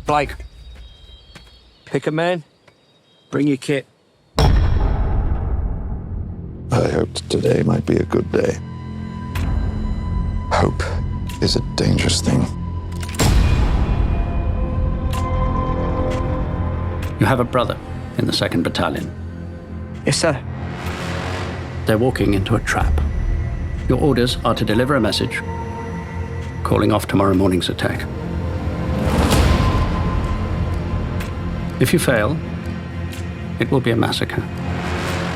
Blake, pick a man, bring your kit. I hoped today might be a good day. Hope is a dangerous thing. You have a brother in the 2nd Battalion. Yes, sir. They're walking into a trap. Your orders are to deliver a message, calling off tomorrow morning's attack. If you fail, it will be a massacre.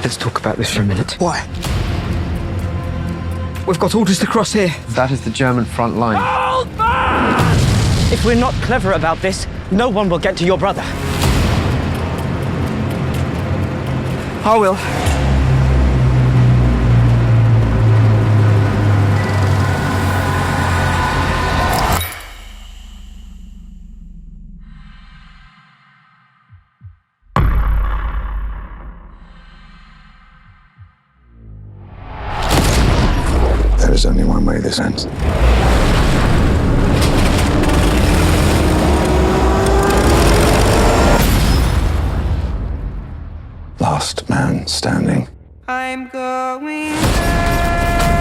Let's talk about this for a minute. Why? We've got orders to cross here. That is the German front line. Hold back! If we're not clever about this, no one will get to your brother. I will. There is only one way this ends. Last man standing. I'm going back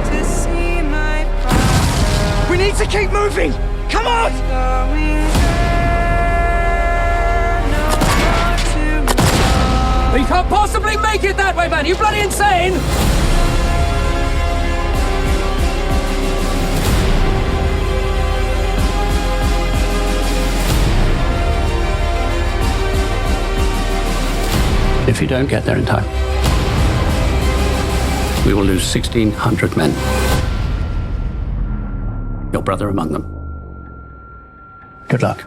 to see my father. We need to keep moving! Come on! Going there, no more to We can't possibly make it that way, man! You bloody insane! If you don't get there in time, we will lose 1,600 men. Your brother among them. Good luck.